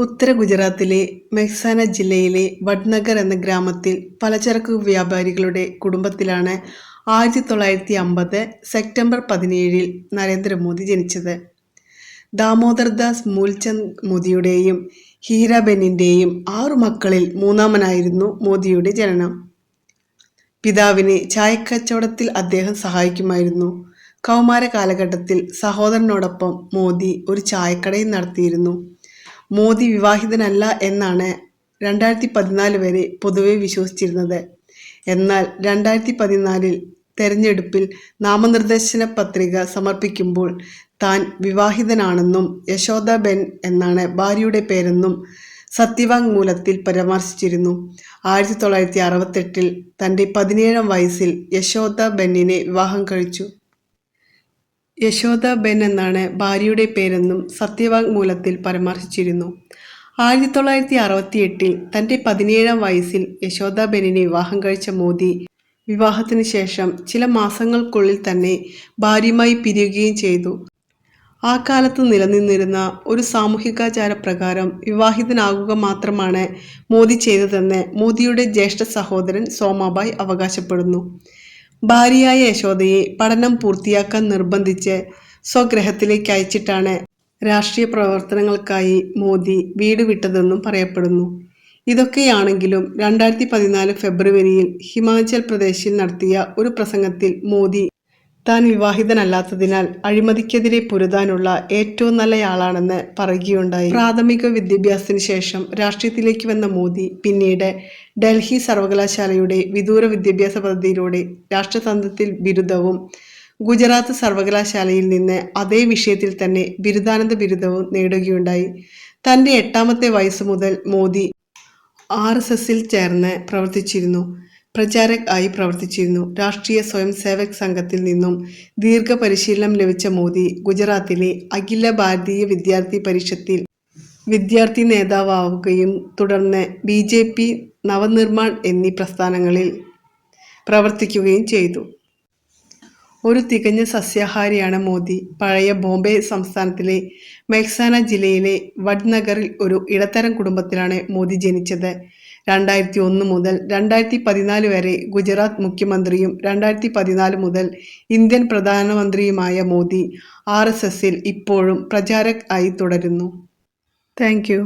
ഉത്തര ഗുജറാത്തിലെ മെഹ്സാന ജില്ലയിലെ വഡ്നഗർ എന്ന ഗ്രാമത്തിൽ പലചരക്ക് വ്യാപാരികളുടെ കുടുംബത്തിലാണ് 1950 സെപ്റ്റംബർ 17 നരേന്ദ്രമോദി ജനിച്ചത്. ദാമോദർ ദാസ് മൂൽചന്ദ് മോദിയുടെയും ഹീരാബെന്നിൻ്റെയും 6 മക്കളിൽ മൂന്നാമനായിരുന്നു മോദിയുടെ ജനനം. പിതാവിനെ ചായക്കച്ചവടത്തിൽ അദ്ദേഹം സഹായിക്കുമായിരുന്നു. കൗമാര കാലഘട്ടത്തിൽ സഹോദരനോടൊപ്പം മോദി ഒരു ചായക്കടയും നടത്തിയിരുന്നു. മോദി വിവാഹിതനല്ല എന്നാണ് 2014 വരെ പൊതുവെ വിശ്വസിച്ചിരുന്നത്. എന്നാൽ 2014 തെരഞ്ഞെടുപ്പിൽ നാമനിർദ്ദേശ പത്രിക സമർപ്പിക്കുമ്പോൾ താൻ വിവാഹിതനാണെന്നും യശോദാബെൻ എന്നാണ് ഭാര്യയുടെ പേരെന്നും സത്യവാങ്മൂലത്തിൽ പരാമർശിച്ചിരുന്നു. 1968 തൻ്റെ 17-ാം വയസ്സിൽ യശോദാബെന്നിനെ വിവാഹം കഴിച്ചു. യശോദാബെൻ എന്നാണ് ഭാര്യയുടെ പേരെന്നും സത്യവാങ്മൂലത്തിൽ പരാമർശിച്ചിരുന്നു. 1968 തൻ്റെ 17-ാം വയസ്സിൽ യശോദാബെന്നിനെ വിവാഹം കഴിച്ച മോദി വിവാഹത്തിന് ശേഷം ചില മാസങ്ങൾക്കുള്ളിൽ തന്നെ ഭാര്യയുമായി പിരിയുകയും ചെയ്തു. ആ കാലത്ത് നിലനിന്നിരുന്ന ഒരു സാമൂഹികാചാര പ്രകാരം വിവാഹിതനാകുക മാത്രമാണ് മോദി ചെയ്തതെന്ന് മോദിയുടെ ജ്യേഷ്ഠ സഹോദരൻ സോമാബായ് അവകാശപ്പെടുന്നു. ഭാര്യയായ യശോദയെ പഠനം പൂർത്തിയാക്കാൻ നിർബന്ധിച്ച് സ്വഗൃഹത്തിലേക്ക് അയച്ചിട്ടാണ് രാഷ്ട്രീയ പ്രവർത്തനങ്ങൾക്കായി മോദി വീട് വിട്ടതെന്നും പറയപ്പെടുന്നു. ഇതൊക്കെയാണെങ്കിലും 2014 ഫെബ്രുവരിയിൽ ഹിമാചൽ പ്രദേശിൽ നടത്തിയ ഒരു പ്രസംഗത്തിൽ മോദി താൻ വിവാഹിതനല്ലാത്തതിനാൽ അഴിമതിക്കെതിരെ പൊരുതാനുള്ള ഏറ്റവും നല്ലയാളാണെന്ന് പറയുകയുണ്ടായി. പ്രാഥമിക വിദ്യാഭ്യാസത്തിന് ശേഷം രാഷ്ട്രീയത്തിലേക്ക് വന്ന മോദി പിന്നീട് ഡൽഹി സർവകലാശാലയുടെ വിദൂര വിദ്യാഭ്യാസ പദ്ധതിയിലൂടെ രാഷ്ട്രതന്ത്രത്തിൽ ബിരുദവും ഗുജറാത്ത് സർവകലാശാലയിൽ നിന്ന് അതേ വിഷയത്തിൽ തന്നെ ബിരുദാനന്തര ബിരുദവും നേടുകയുണ്ടായി. തൻ്റെ 8-ാമത്തെ വയസ്സ് മുതൽ മോദി RSSൽ ചേർന്ന് പ്രവർത്തിച്ചിരുന്നു. പ്രചാരക് ആയി പ്രവർത്തിച്ചിരുന്നു. രാഷ്ട്രീയ സ്വയം സേവക് സംഘത്തിൽ നിന്നും ദീർഘപരിശീലനം ലഭിച്ച മോദി ഗുജറാത്തിലെ അഖില ഭാരതീയ വിദ്യാർത്ഥി പരിഷത്തിൽ വിദ്യാർത്ഥി നേതാവാവുകയും തുടർന്ന് BJP, നവനിർമാൺ എന്നീ പ്രസ്ഥാനങ്ങളിൽ പ്രവർത്തിക്കുകയും ചെയ്തു. ഒരു തികഞ്ഞ സസ്യാഹാരിയാണ് മോദി. പഴയ ബോംബെ സംസ്ഥാനത്തിലെ മെഹ്സാന ജില്ലയിലെ വഡ്നഗറിൽ ഒരു ഇടത്തരം കുടുംബത്തിലാണ് മോദി ജനിച്ചത്. 2001 മുതൽ 2014 വരെ ഗുജറാത്ത് മുഖ്യമന്ത്രിയും 2014 മുതൽ ഇന്ത്യൻ പ്രധാനമന്ത്രിയുമായ മോദി RSSൽ ഇപ്പോഴും പ്രചാരക് ആയി തുടരുന്നു. Thank you.